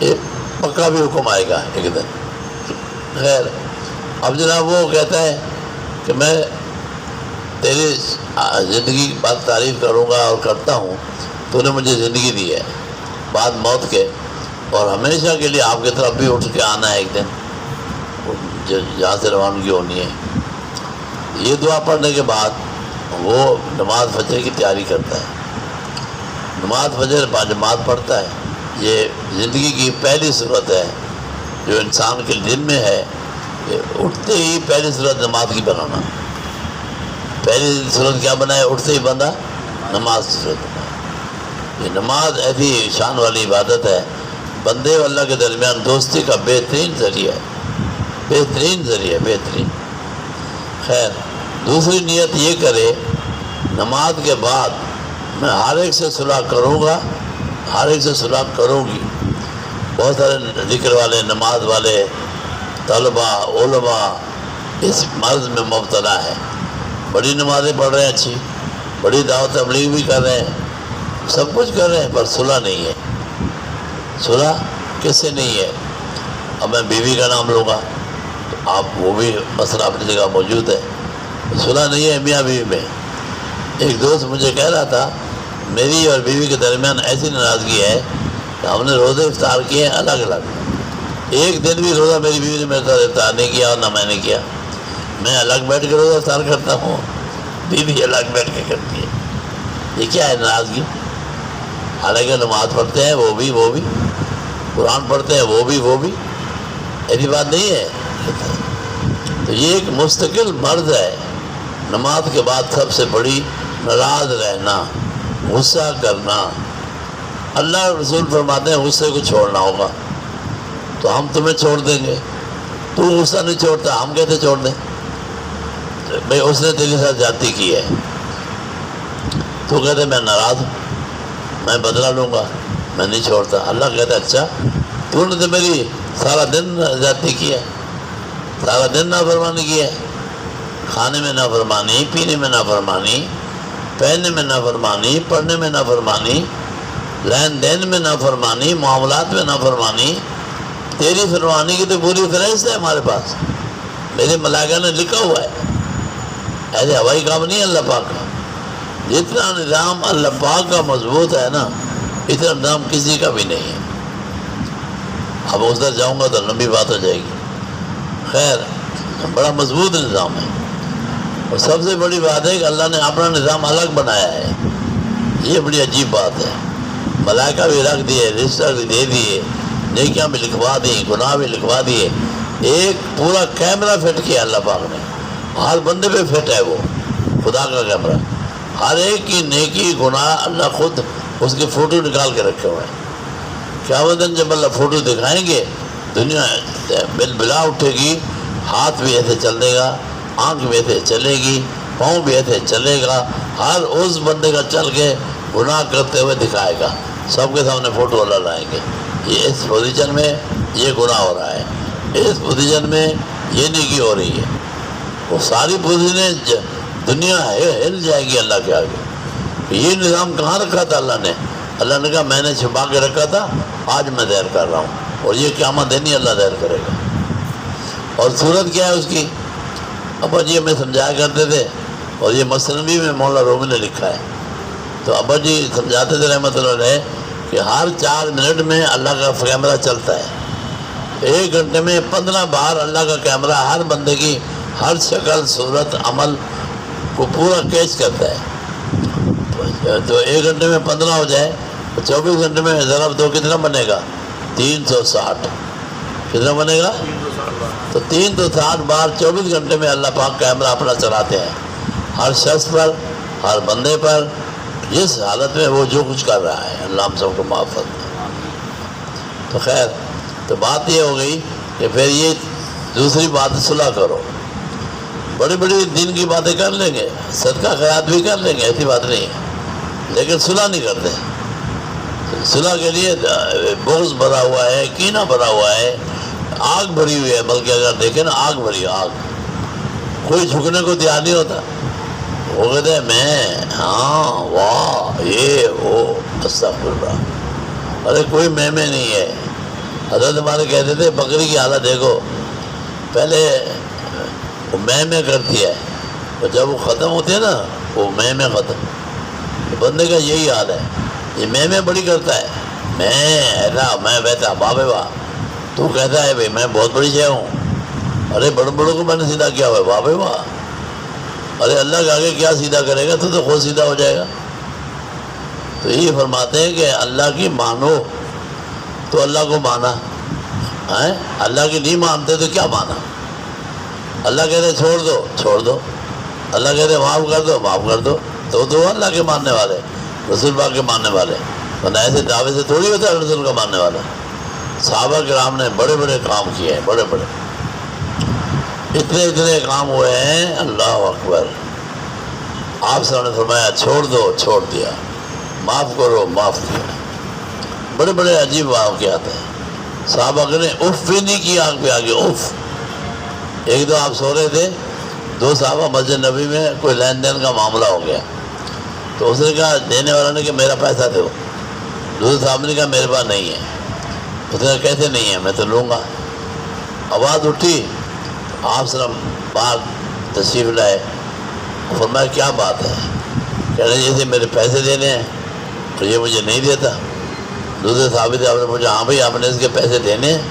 یہ پکا بھی حکم آئے گا ایک دن۔ خیر، اب جناب وہ کہتا ہے کہ میں تیری زندگی کی بات تعریف کروں گا اور کرتا ہوں، تو نے مجھے زندگی دی ہے بعد موت کے، اور ہمیشہ کے لیے آپ کی طرف بھی اٹھ کے آنا ہے ایک دن، جہاں سے روانگی ہونی ہے۔ یہ دعا پڑھنے کے بعد وہ نماز فجر کی تیاری کرتا ہے، نماز فجر باجماعت پڑھتا ہے۔ یہ زندگی کی پہلی صورت ہے جو انسان کے دل میں ہے، کہ اٹھتے ہی پہلی صورت نماز کی بنانا۔ پہلی صورت کیا بنائے؟ اٹھتے ہی بندہ نماز کی صورت بنائے۔ یہ نماز ایسی شان والی عبادت ہے، بندے اور اللہ کے درمیان دوستی کا بہترین ذریعہ ہے، بہترین ذریعہ، بہترین۔ خیر، دوسری نیت یہ کرے نماز کے بعد میں ہر ایک سے صلح کروں گا، ہر ایک سے صلح کروں گی۔ بہت سارے ذکر والے، نماز والے، طلباء، علماء اس مرض میں مبتلا ہے، بڑی نمازیں پڑھ رہے ہیں، اچھی بڑی دعوت تبلیغ بھی کر رہے ہیں، سب کچھ کر رہے ہیں، پر صلح نہیں ہے۔ صلح کس سے نہیں ہے؟ اب میں بیوی کا نام لوں گا تو آپ وہ بھی مسئلہ اپنی جگہ موجود ہے، صلح نہیں ہے میاں بیوی میں۔ ایک دوست مجھے کہہ رہا تھا میری اور بیوی کے درمیان ایسی ناراضگی ہے کہ ہم نے روزے افطار کیے ہیں الگ الگ، ایک دن بھی روزہ میری بیوی نے میرے ساتھ افطار نہیں کیا اور نہ میں نے کیا، میں الگ بیٹھ کے روزہ افطار کرتا ہوں، بیوی الگ بیٹھ کے کرتی ہے۔ یہ کیا ہے ناراضگی؟ حالانکہ نماز پڑھتے ہیں وہ بھی قرآن پڑھتے ہیں وہ بھی ایسی بات نہیں ہے۔ تو یہ ایک مستقل مرض ہے، نماز کے بعد سب سے بڑی ناراض رہنا، غصہ کرنا۔ اللہ رسول فرماتے ہیں غصے کو چھوڑنا ہوگا تو ہم تمہیں چھوڑ دیں گے، تو غصہ نہیں چھوڑتا ہم کیسے چھوڑ دیں؟ بھئی اس نے تیرے ساتھ زیادتی کی ہے، تو کہتے میں ناراض ہوں، میں بدلہ لوں گا، میں نہیں چھوڑتا۔ اللہ کہتا ہے اچھا تو نے تو میری سارا دن زیادتی کی ہے، سارا دن نافرمانی کی ہے، کھانے میں نافرمانی، پینے میں نافرمانی، پہننے میں نافرمانی، پڑھنے میں نافرمانی، لین دین میں نافرمانی، معاملات میں نافرمانی۔ تیری فرمانی کی تو پوری فہرست ہے ہمارے پاس، میرے ملائکہ نے لکھا ہوا ہے، ایسے ہوائی کام نہیں ہے اللہ پاک کا۔ جتنا نظام اللہ پاک کا مضبوط ہے نا اتنا نظام کسی کا بھی نہیں ہے۔ اب ادھر جاؤں گا تو لمبی بات ہو جائے گی۔ خیر بڑا مضبوط نظام ہے، اور سب سے بڑی بات ہے کہ اللہ نے اپنا نظام الگ بنایا ہے، یہ بڑی عجیب بات ہے۔ ملائکہ بھی رکھ دیے، رجسٹر بھی دے دیے، نیکیاں بھی لکھوا دی، گناہ بھی لکھوا دیے، ایک پورا کیمرہ فٹ کیا اللہ پاک نے، ہر بندے پہ فٹ ہے وہ خدا کا کیمرہ، ہر ایک کی نیکی گناہ اللہ خود اس کے فوٹو نکال کے رکھے ہوئے ہیں۔ قیامت دن جب اللہ فوٹو دکھائیں گے دنیا بل بلا اٹھے گی، ہاتھ بھی ایسے چلے گا، آنکھ بھی ایسے چلے گی، پاؤں بھی ایسے چلے گا، ہر اس بندے کا چل کے گناہ کرتے ہوئے دکھائے گا، سب کے سامنے فوٹو اللہ لائیں گے، یہ اس پوزیشن میں یہ گناہ ہو رہا ہے، اس پوزیشن میں یہ نیکی ہو رہی ہے، وہ ساری پوزیشنیں دنیا ہل جائے گی اللہ کے آگے۔ یہ نظام کہاں رکھا تھا اللہ نے؟ اللہ نے کہا میں نے چھپا کے رکھا تھا، آج میں ظاہر کر رہا ہوں، اور یہ قیامت دن ہی اللہ ظاہر کرے گا۔ اور صورت کیا ہے اس کی؟ ابا جی ہمیں سمجھایا کرتے تھے، اور یہ مثنوی میں مولا رومی نے لکھا ہے، تو ابا جی سمجھاتے تھے رحمۃ اللہ علیہ کہ ہر 4 منٹ میں اللہ کا کیمرہ چلتا ہے، 1 گھنٹے میں 15 بار اللہ کا کیمرہ ہر بندے کی ہر شکل صورت عمل کو پورا کیچ کرتا ہے۔ تو 1 گھنٹے میں 15 ہو جائے تو 24 گھنٹے میں ضرب 2 کتنا بنے گا؟ 360۔ کتنا بنے گا؟ تو 360 بار 24 گھنٹے میں اللہ پاک کیمرہ اپنا چلاتے ہیں ہر شخص پر، ہر بندے پر، جس حالت میں وہ جو کچھ کر رہا ہے۔ اللہ ہم سب کو معاف فرمائے۔ تو خیر تو بات یہ ہو گئی کہ پھر یہ دوسری بات صلح کرو، بڑی بڑی دین کی باتیں کر لیں گے، صدقہ خیرات بھی کر لیں گے، ایسی بات نہیں ہے، لیکن صلح نہیں کرتے۔ صلح کے لیے بغض بھرا ہوا ہے، کینہ بھرا ہوا ہے، آگ بھری ہوئی ہے، بلکہ اگر دیکھیں نا آگ بھری آگ، کوئی جھکنے کو تیار نہیں ہوتا، وہ کہتے ہیں میں ہاں واہ یہ وہ استغفر اللہ، ارے کوئی میں نہیں ہے۔ حضرت ہمارے کہتے تھے بکری کی حالت دیکھو، پہلے وہ میں کرتی ہے، اور جب وہ ختم ہوتی ہے نا وہ میں ختم، تو بندے کا یہی حال ہے، یہ میں بڑی کرتا ہے، میں ایسا میں ویسا بابے واہ، تو کہتا ہے بھائی میں بہت بڑی شے ہوں، ارے بڑوں بڑوں کو میں نے سیدھا کیا ہوا ہے بابے واہ، ارے اللہ کے آگے کیا سیدھا کرے گا، تو خود سیدھا ہو جائے گا۔ تو یہ فرماتے ہیں کہ اللہ کی مانو تو اللہ کو مانا ہے، اللہ کی نہیں مانتے تو کیا مانا؟ اللہ کہتے چھوڑ دو چھوڑ دو، اللہ کہتے معاف کر دو معاف کر دو، تو اللہ کے ماننے والے، رسول پاک کے ماننے والے، ورنہ ایسے دعوے سے تھوڑی ہوتا ہے رسول کا ماننے والا۔ صحابہ کرام نے بڑے بڑے کام کیے ہیں، بڑے بڑے اتنے کام ہوئے ہیں، اللہ اکبر۔ آپ سے نے فرمایا چھوڑ دو چھوڑ دیا، معاف کرو معاف کیا، بڑے بڑے عجیب واقعات ہیں۔ صحابہ نے اف بھی نہیں کیا آگ پہ آگے، اف۔ ایک دو آپ سو رہے تھے، 2 صحابہ مسجد نبی میں کوئی لین دین کا معاملہ ہو گیا، تو اس نے کہا دینے والا نے کہ میرا پیسہ دو، دوسرے صاحب نے کہا میرے پاس نہیں ہے، اس نے کہا کیسے نہیں ہے، میں تو لوں گا، آواز اٹھی، آپ صرف باہر تشریف لائے، فرمایا کیا بات ہے؟ کہہ رہے جیسے میرے پیسے دینے ہیں تو یہ مجھے نہیں دیتا۔ دوسرے صحابی تھے، آپ نے پوچھا ہاں بھائی آپ نے اس کے پیسے دینے ہیں؟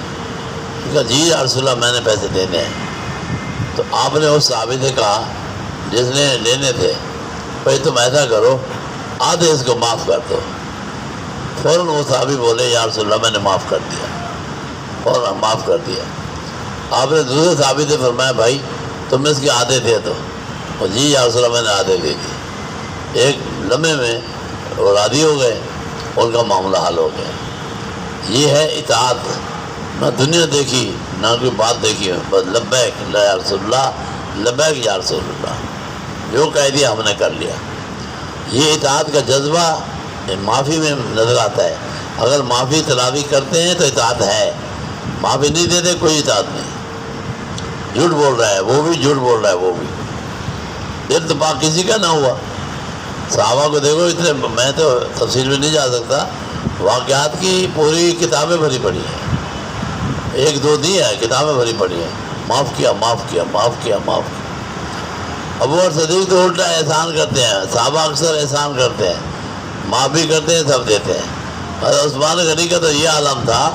کہا جی یا رسول اللہ میں نے پیسے دینے ہیں۔ تو آپ نے اس صحابی سے کہا جس نے لینے تھے، بھائی تم ایسا کرو آدھے اس کو معاف کر دو۔ فوراً وہ صحابی بولے یا رسول اللہ میں نے معاف کر دیا، فوراً معاف کر دیا۔ آپ نے دوسرے صحابی سے فرمایا بھائی تم اس کے آدھے دے دو، اور جی یا رسول اللہ میں نے آدھے دے دیے۔ ایک لمحے میں وہ راضی ہو گئے، ان کا معاملہ حل ہو گیا۔ یہ ہے اطاعت، نہ دنیا دیکھی نہ کوئی بات دیکھی، بس لبیک یا رسول اللہ، لبیک یا رسول اللہ، جو کہہ دیا ہم نے کر لیا۔ یہ اطاعت کا جذبہ معافی میں نظر آتا ہے۔ اگر معافی تلاوی کرتے ہیں تو اطاعت ہے، معافی نہیں دیتے کوئی اطاعت نہیں۔ جھوٹ بول رہا ہے وہ بھی، جھوٹ بول رہا ہے وہ بھی، دل تو پاک کسی کا نہ ہوا۔ صحابہ کو دیکھو اتنے، میں تو تفصیل میں نہیں جا سکتا، واقعات کی پوری کتابیں بھری پڑی ہیں، ایک دو نہیں ہے، کتابیں بھری پڑی ہیں، معاف کیا معاف کیا معاف کیا معاف کیا۔ ابو اور صدیق تو الٹا احسان کرتے ہیں، صحابہ اکثر احسان کرتے ہیں، معاف بھی کرتے ہیں سب دیتے ہیں۔ اور عثمان غنی کا تو یہ عالم تھا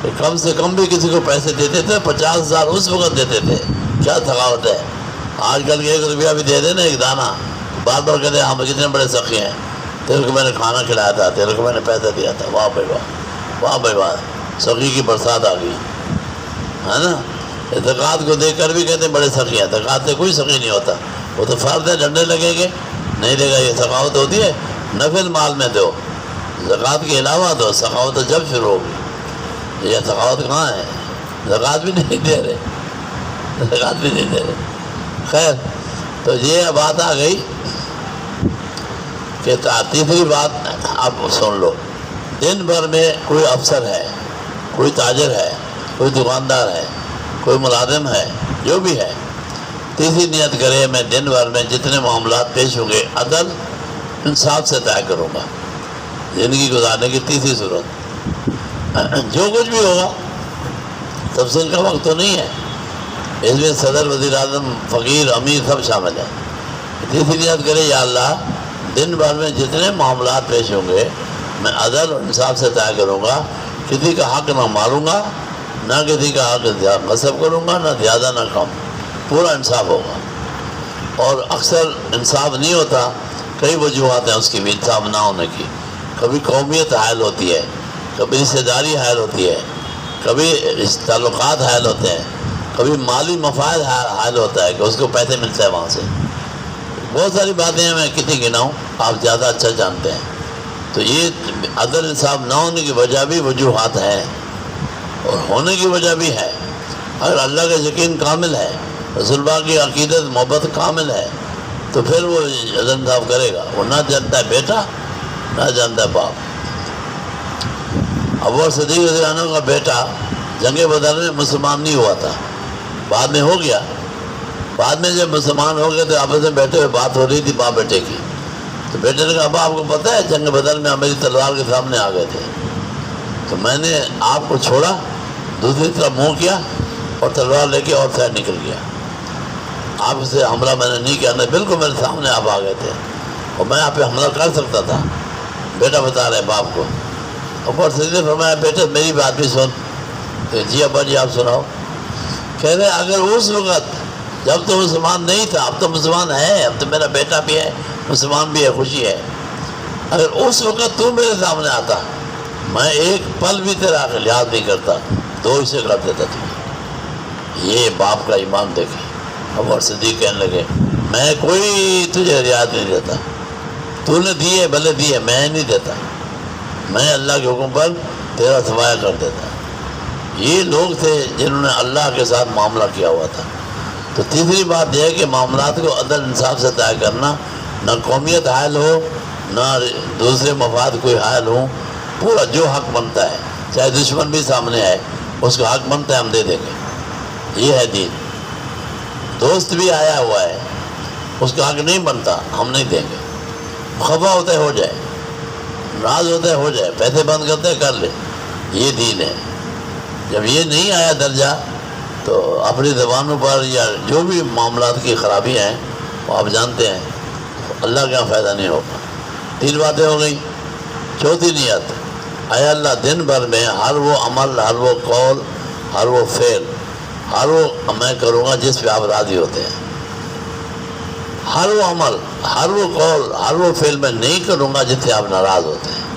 کہ کم سے کم بھی کسی کو پیسے دیتے تھے، 50,000 اس وقت دیتے تھے، کیا تھکاوٹ ہے۔ آج کل 1 روپیہ بھی دے دیں نا ایک دانہ، بار بار کہتے ہیں ہم کتنے بڑے سخی ہیں، تیرے کو میں نے کھانا کھلایا تھا، تیرے کو میں نے پیسہ دیا تھا، واہ بھائی واہ، واہ بھائی واہ، سخی کی برسات آ گئی ہے نا۔ زکوٰۃ کو دیکھ کر بھی کہتے ہیں بڑے سخی ہیں، زکوٰۃ سے کوئی سخی نہیں ہوتا، وہ تو فرض ہے، ڈنڈے لگیں گے، نہیں دے گا، یہ سخاوت ہوتی ہے؟ نفل مال میں دو، زکوٰۃ کے علاوہ دو، سخاوت تو جب شروع ہوگی۔ یہ سخاوت کہاں ہے؟ زکوٰۃ بھی نہیں دے رہے، زکوٰۃ بھی نہیں دے رہے۔ خیر، تو یہ بات آ گئی کہ تیسری بات آپ سن لو، دن بھر میں کوئی افسر ہے، کوئی تاجر ہے، کوئی دکاندار ہے، کوئی ملازم ہے، جو بھی ہے، تیسری نیت کرے میں دن بھر میں جتنے معاملات پیش ہوں گے عدل انصاف سے طے کروں گا۔ زندگی گزارنے کی تیسری صورت، جو کچھ بھی ہوگا، تفصیل کا وقت تو نہیں ہے، اس میں صدر، وزیر اعظم، فقیر، امیر سب شامل ہیں۔ تیسری نیت کرے یا اللہ دن بھر میں جتنے معاملات پیش ہوں گے میں عدل اور انصاف سے طے کروں گا، کسی کا حق نہ ماروں گا، نہ کسی کا حق غصب کروں گا، نہ زیادہ نہ کم، پورا انصاف ہوگا۔ اور اکثر انصاف نہیں ہوتا، کئی وجوہات ہیں اس کی بھی انصاف نہ ہونے کی۔ کبھی قومیت حائل ہوتی ہے، کبھی رشتہ داری حائل ہوتی ہے، کبھی تعلقات حائل ہوتے ہیں، کبھی مالی مفاد حائل ہوتا ہے کہ اس کو پیسے ملتے ہیں وہاں سے، بہت ساری باتیں ہیں، میں کتنی گناؤں، آپ زیادہ اچھا جانتے ہیں۔ تو یہ عدل انصاف نہ ہونے کی وجہ بھی وجوہات ہیں، اور ہونے کی وجہ بھی ہے۔ اگر اللہ کا یقین کامل ہے، رسول اللہ کی عقیدت محبت کامل ہے، تو پھر وہ عدل انصاف کرے گا۔ وہ نہ جانتا ہے بیٹا، نہ جانتا ہے باپ۔ ابو بکر صدیق رضی اللہ عنہ کا بیٹا جنگ بدر میں مسلمان نہیں ہوا تھا، بعد میں ہو گیا۔ بعد میں جب مسلمان ہو گئے تو آپس میں بیٹھے ہوئے بات ہو رہی تھی باپ بیٹے کی، تو بیٹے نے کہا ابا آپ کو پتہ ہے جنگ بدر میں آپ میری تلوار کے سامنے آ گئے تھے، تو میں نے آپ کو چھوڑا، دوسری طرف منہ کیا اور تلوار لے کے اور سائڈ نکل گیا، آپ سے حملہ میں نے نہیں کیا، نہیں بالکل میرے سامنے آپ آ گئے تھے اور میں آپ پہ حملہ کر سکتا تھا۔ بیٹا بتا رہے باپ کو۔ اور صدیق نے فرمایا بیٹے میری بات بھی سن۔ جی ابا جی آپ سناؤ۔ کہہ رہے اگر اس وقت جب تو مسلمان نہیں تھا، اب تو مسلمان ہے، اب تو میرا بیٹا بھی ہے، مسلمان بھی ہے، خوشی ہے، اگر اس وقت تو میرے سامنے آتا میں ایک پل بھی تیرا لحاظ نہیں کرتا، 2 حصے کر دیتا تجھے۔ یہ باپ کا ایمان دیکھیں۔ ابو بکر صدیق کہنے لگے میں کوئی تجھے رعایت نہیں دیتا، تو نے دیے بھلے دیے، میں نہیں دیتا، میں اللہ کے حکم پر تیرا سوایہ کر دیتا۔ یہ لوگ تھے جنہوں نے اللہ کے ساتھ معاملہ کیا ہوا تھا۔ تو تیسری بات یہ ہے کہ معاملات کو عدل انصاف سے طے کرنا، نہ قومیت حائل ہو، نہ دوسرے مفاد کوئی حائل ہوں، پورا جو حق بنتا ہے، چاہے دشمن بھی سامنے آئے، اس کا حق بنتا ہے ہم دے دیں گے۔ یہ ہے دین۔ دوست بھی آیا ہوا ہے، اس کا حق نہیں بنتا، ہم نہیں دیں گے۔ خفا ہوتا ہے ہو جائے، ناراض ہوتا ہے ہو جائے، پیسے بند کرتے ہیں کر لے، یہ دین ہے۔ جب یہ نہیں آیا درجہ تو اپنی زبانوں پر یا جو بھی معاملات کی خرابیاں ہیں وہ آپ جانتے ہیں، اللہ کا فائدہ نہیں ہوگا۔ 3 باتیں ہو گئی۔ چوتھی نیت، اے اللہ دن بھر میں ہر وہ عمل، ہر وہ قول، ہر وہ فعل، ہر وہ میں کروں گا جس پہ آپ راضی ہوتے ہیں۔ ہر وہ عمل، ہر وہ قول، ہر وہ فعل میں نہیں کروں گا جس سے آپ ناراض ہوتے ہیں۔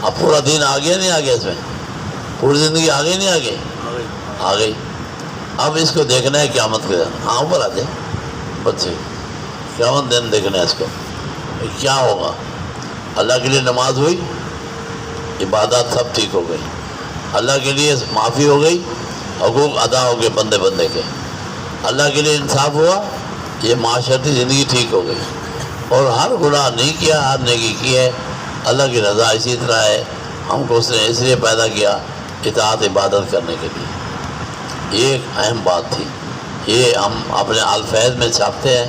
اب پورا دین آ گیا نہیں آ گیا؟ اس میں پوری زندگی آ گئی نہیں آ گئی؟ آ گئی۔ اب اس کو دیکھنا ہے قیامت کے دن۔ ہاں اوپر آ جائے بچے، قیامت دن دیکھنا ہے اس کو کیا ہوگا۔ اللہ کے لیے نماز ہوئی، عبادات سب ٹھیک ہو گئی، اللہ کے لیے معافی ہو گئی، حقوق ادا ہو گئے بندے بندے کے، اللہ کے لیے انصاف ہوا، یہ معاشرتی زندگی ٹھیک ہو گئی، اور ہر گناہ نہیں کیا، ہر نیکی کی ہے۔ اللہ کی رضا اسی طرح ہے، ہم کو اس نے اس لیے پیدا کیا اطاعت عبادت کرنے کے لیے۔ یہ ایک اہم بات تھی، یہ ہم اپنے الفیض میں چھاپتے ہیں،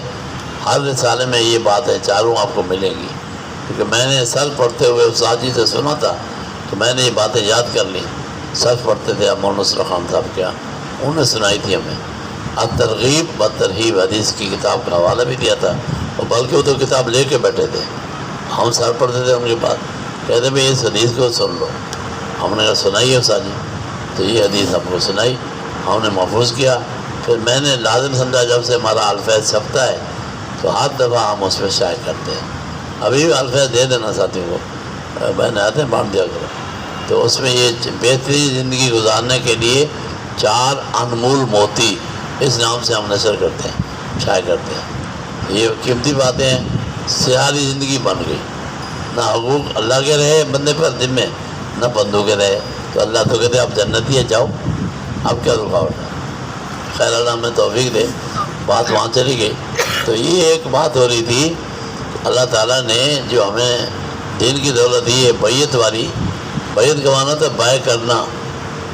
ہر رسالے میں یہ بات ہے، چاروں آپ کو ملیں گی، کیونکہ میں نے سر پڑھتے ہوئے استاد جی سے سنا تھا تو میں نے یہ باتیں یاد کر لی۔ سر پڑھتے تھے مولانا نصر خان صاحب کیا، انہوں نے سنائی تھی ہمیں۔ الترغیب و ترہیب حدیث کی کتاب کا حوالہ بھی دیا تھا، اور بلکہ وہ تو کتاب لے کے بیٹھے تھے، ہم سر پڑھتے تھے ان کے پاس، کہتے بھائی اس حدیث کو سن لو۔ ہم نے کہا سنائی ہے استاد جی، تو یہ حدیث ہم کو سنائی، ہم نے محفوظ کیا۔ پھر میں نے لازم سمجھا جب سے ہمارا الفیض چھپتا ہے تو ہر دفعہ ہم اس پہ شائع کرتے ہیں۔ ابھی بھی الفیض دے دینا ساتھیوں کو، بہنیں آتے ہیں بانٹ دیا کرو۔ تو اس میں یہ بہترین زندگی گزارنے کے لیے 4 انمول موتی اس نام سے ہم نشر کرتے ہیں، شائع کرتے ہیں۔ یہ قیمتی باتیں ہیں، سیاہی زندگی بن گئی، نہ حقوق اللہ کے رہے بندے پر ذمے، نہ بندوں کے رہے، تو اللہ تو کہتے اب جنتی ہے جاؤ، اب کیا رکاوٹ ہے۔ خیر اللہ ہمیں توفیق دے، بات وہاں چلی گئی۔ تو یہ ایک بات ہو رہی تھی، اللہ تعالیٰ نے جو ہمیں دین کی دولت دی ہے، بیعت والی، بیعت کا معنی تو بائع کرنا،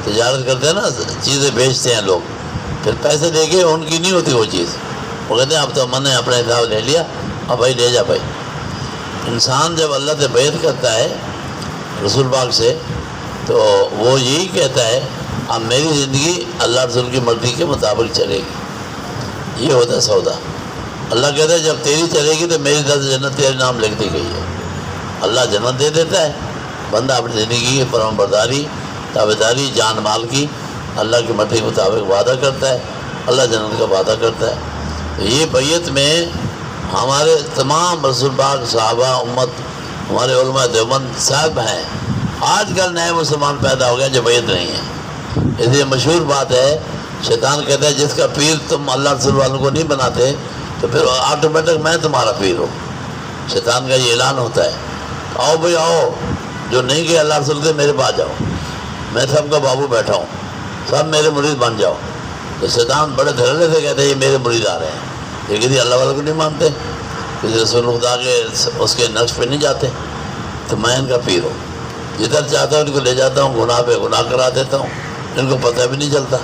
تجارت کرتے ہیں نا، چیزیں بیچتے ہیں لوگ، پھر پیسے دے کے ان کی نہیں ہوتی وہ چیز، وہ کہتے ہیں اب تو میں نے اپنے حساب لے لیا، اب بھائی لے جا بھائی۔ انسان جب اللہ سے بیعت کرتا ہے رسول پاک سے، تو وہ یہی کہتا ہے اب میری زندگی اللہ رسول کی مرضی کے مطابق چلے گی، یہ ہوتا ہے سودا۔ اللہ کہتا ہے جب تیری چلے گی تو میری طرف سے جنت تیرے نام لکھ دی گئی ہے۔ اللہ جنت دے دیتا ہے، بندہ اپنی زندگی کی فرمان برداری، تابعداری، جان مال کی اللہ کی مرضی کے مطابق وعدہ کرتا ہے، اللہ جنت کا وعدہ کرتا ہے۔ یہ بیعت میں ہمارے تمام رسول پاک، صحابہ، امت، ہمارے علماء دیوبند صاحب ہیں۔ آج کل نئے مسلمان پیدا ہو گئے جو بیعت نہیں ہیں۔ اس لیے مشہور بات ہے، شیطان کہتا ہے جس کا پیر تم اللہ رسول والوں کو نہیں بناتے تو پھر آٹومیٹک میں تمہارا پیر ہوں۔ شیطان کا یہ اعلان ہوتا ہے، آؤ بھائی آؤ، جو نہیں کہ اللہ رسول کے میرے پاس جاؤ، میں سب کا بابو بیٹھا ہوں، سب میرے مرید بن جاؤ۔ تو شیطان بڑے دھڑلے سے کہتے ہیں یہ میرے مرید آ رہے ہیں، لیکن اللہ والوں کو نہیں مانتے، کسی رسول خدا کے اس کے نقش پہ نہیں جاتے، تو میں ان کا پیر ہوں، جدھر چاہتا ہوں ان کو لے جاتا ہوں، گناہ پہ گناہ کرا دیتا ہوں، ان کو پتہ بھی نہیں چلتا،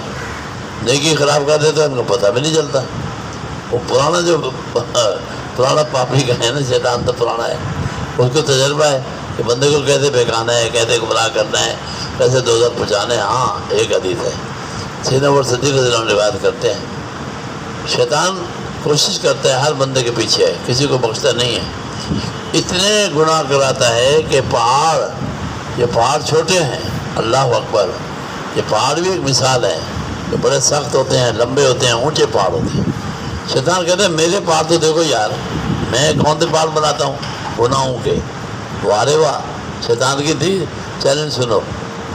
نیکی خراب کر دیتا ہوں، ان کو پتہ بھی نہیں چلتا۔ وہ پرانا جو پرانا پاپی کا ہے نا، شیطان تو پرانا ہے، اس کو تجربہ ہے کہ بندے کو کیسے بہکانا ہے، کیسے گمراہ کرنا ہے، کیسے دوزخ پہنچانا ہے۔ ہاں ایک حدیث ہے، سیدنا ابو بکر صدیق رضی اللہ عنہ روایت کرتے ہیں، شیطان کوشش کرتا ہے ہر بندے کے پیچھے ہے، کسی کو بخشتا نہیں ہے، اتنے گناہ کراتا ہے کہ یہ پہاڑ چھوٹے ہیں، اللہ اکبر، یہ پہاڑ بھی ایک مثال ہے، جو بڑے سخت ہوتے ہیں، لمبے ہوتے ہیں، اونچے پہاڑ ہوتے ہیں۔ شیطان کہتے ہیں میرے پہاڑ تو دیکھو یار، میں کون سے پہاڑ بناتا ہوں گناہوں کے، وارے واہ، شیطان کی تھی چیلنج سنو۔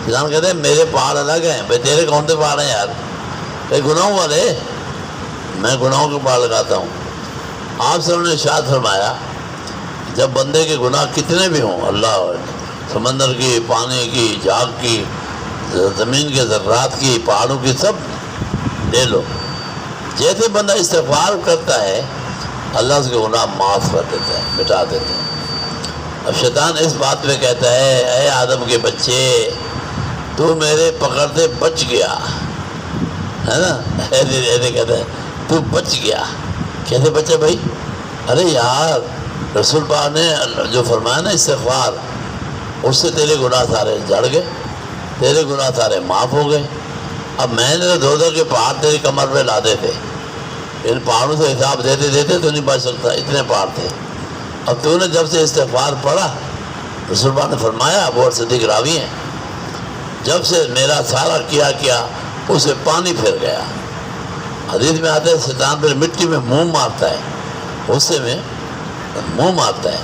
شیطان کہتے ہیں میرے پہاڑ الگ ہیں، بھائی تیرے کون سے پہاڑ ہیں یار، بھائی گناہوں والے، میں گناہوں کے پہاڑ لگاتا ہوں۔ آپ سب نے ارشاد فرمایا جب بندے کے گناہ کتنے بھی ہوں، اللہ سمندر کی، پانی کی، جھاگ کی، زمین کے ذرات کی، پہاڑوں کی، سب لے لو، جیسے بندہ استغفار کرتا ہے اللہ اس کے گناہ معاف کر دیتا ہے، مٹا دیتا ہے۔ اب شیطان اس بات پہ کہتا ہے اے آدم کے بچے، تو میرے پکڑتے بچ گیا ہے نا، ایسے کہتا ہے تو بچ گیا، کیسے بچے بھائی؟ ارے یار رسول پاک نے جو فرمایا نا استغفار، اس سے تیرے گناہ سارے جھڑ گئے، تیرے گناہ سارے معاف ہو گئے۔ اب میں نے تو دو کے پہاڑ تیری کمر پہ لاتے تھے، ان پہاڑوں سے حساب دیتے دیتے تو نہیں بچ سکتا، اتنے پہاڑ تھے۔ اب تو نے جب سے استغفار پڑھا، رسول اللہ نے فرمایا، ابو بکر صدیق راوی ہیں، جب سے میرا سارا کیا اسے پانی پھر گیا۔ حدیث میں آتا ہے شیطان پھر مٹی میں منہ مارتا ہے، غصے میں منہ مارتا ہے،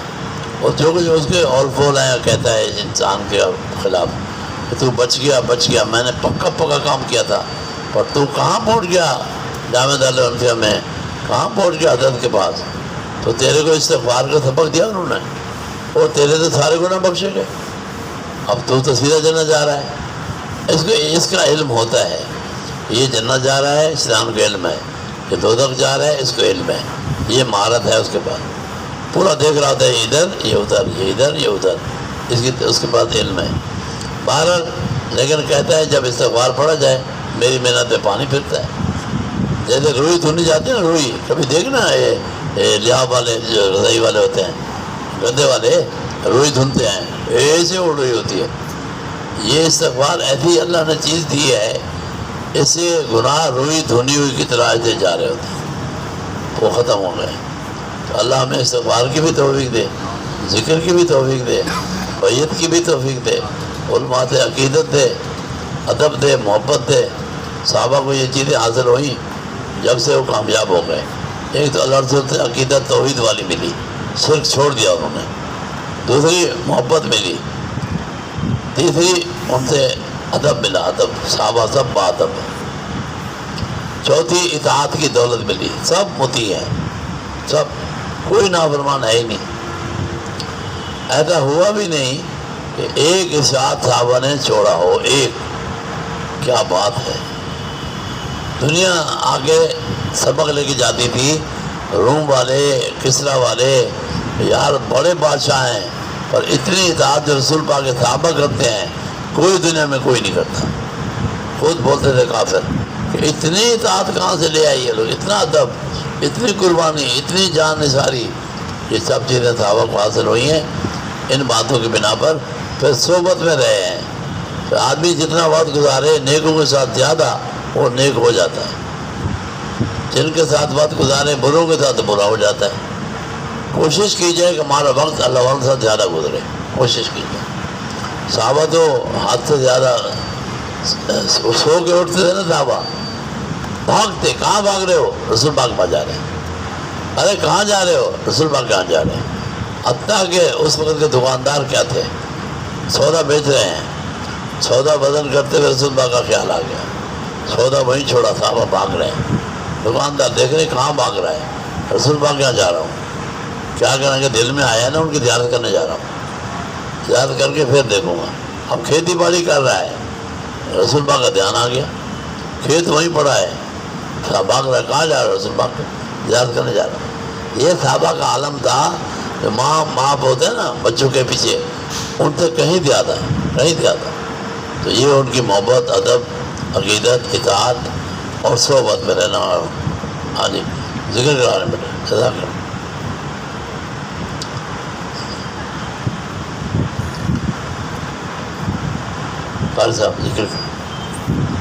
اور جو کچھ اس کے اول فول ہیں کہتا ہے انسان کے خلاف کہ تو بچ گیا، میں نے پکا کام کیا تھا، پر تو کہاں پہنچ گیا جامع الانفیاء میں، کہاں پہنچ گیا حضرت کے پاس؟ تو تیرے کو استغفار کا سبق دیا انہوں نے، اور تیرے تو سارے گناہ بخشے گئے، اب تو سیدھا جنت جا رہا ہے۔ اس کا علم ہوتا ہے، یہ جنت جا رہا ہے اسلام کا علم ہے، یہ دوزخ جا رہا ہے اس کو علم ہے، یہ مہارت ہے اس کے پاس، پورا دیکھ رہا ہوتا ہے ادھر یہ ادھر، یہ ادھر یہ ادھر، اس کے پاس علم ہے۔ بہرحال لیکن کہتا ہے جب استغفار پڑھا جائے میری محنت پہ پانی پھرتا ہے، جیسے روئی دھونی جاتی ہے نا، روئی کبھی دیکھنا یہ لحاظ والے جو رضائی والے ہوتے ہیں، گدے والے روئی دھنتے ہیں، ایسے اڑ رہی ہوتی ہے، یہ استغفار ایسی اللہ نے چیز دی ہے، اس سے گناہ روئی دھونی ہوئی کی طرح ایسے جا رہے ہوتے ہیں، وہ ختم ہو گئے۔ تو اللہ ہمیں استغفار کی بھی توفیق دے، ذکر کی بھی توفیق دے، بیعت کی بھی توفیق دے، علماء سے عقیدت دے، ادب دے، محبت دے۔ صحابہ کو یہ چیزیں حاصل ہوئیں جب سے وہ کامیاب ہو گئے۔ ایک تو اللہ رسول سے عقیدت توحید والی ملی، شرک چھوڑ دیا انہوں نے، دوسری محبت ملی، تیسری ان سے ادب ملا، ادب، صحابہ سب باادب، چوتھی اطاعت کی دولت ملی، سب مطیع ہیں، سب، کوئی نافرمان ہے ہی نہیں۔ ایسا ہوا بھی نہیں کہ ایک ارشاد صحابہ نے چھوڑا ہو، ایک، کیا بات ہے۔ دنیا آگے سبق لے کے جاتی تھی، روم والے، کسرا والے، یار بڑے بادشاہ ہیں، پر اتنی اطاعت جو رسول پاک کے صحابہ کرتے ہیں کوئی دنیا میں کوئی نہیں کرتا۔ خود بولتے تھے کافر کہ اتنی اطاعت کہاں سے لے آئی ہے لوگ، اتنا ادب، اتنی قربانی، اتنی جان نثاری، یہ سب چیزیں صحابہ کو حاصل ہوئی ہیں ان باتوں کی بنا پر۔ پھر صحبت میں رہے ہیں، تو آدمی جتنا وقت گزارے نیکوں کے ساتھ زیادہ وہ نیک ہو جاتا ہے، جن کے ساتھ وقت گزارے بروں کے ساتھ برا ہو جاتا ہے۔ کوشش کیجئے کہ ہمارا وقت اللہ والوں کے ساتھ زیادہ گزرے، کوشش کیجئے۔ صحابہ تو حد سے زیادہ سو کے اٹھتے تھے نا صحابہ، بھاگتے، کہاں بھاگ رہے ہو؟ رسول پاک پاس جا رہے ہیں۔ ارے کہاں جا رہے ہو؟ رسول پاک کہاں جا رہے ہیں؟ حتیٰ کہ اس وقت کے دکاندار کیا تھے، سودا بیچ رہے ہیں، سودا بدل کرتے ہوئے رسول پاک کا خیال آ گیا، سودا وہیں چھوڑا، صحابہ بھاگ رہے ہیں، دکاندار دیکھ رہے کہاں بھاگ رہا ہے، رسول پاک کہاں جا رہا ہوں، کیا کریں گے، دل میں آیا نا ان کی زیارت کرنے جا رہا ہوں، زیارت کر کے پھر دیکھوں گا۔ اب کھیتی باڑی کر رہا ہے، رسول پاک کا دھیان آ گیا، کھیت وہیں پڑا ہے، بھاگ رہا ہے، کہاں جا رہا ہے؟ رسول پاک زیارت کرنے جا رہا ہوں۔ یہ صحابہ کا عالم تھا کہ ماں ہوتے ہیں نا بچوں کے پیچھے، ان سے کہیں زیادہ، کہیں زیادہ۔ تو یہ ان کی محبت، ادب، عقیدت، اطاعت اور صحبت میں رہنا۔ ہاں جی، ذکر کرانے بیٹے، جزاک اللہ۔ قاری صاحب ذکر کریں۔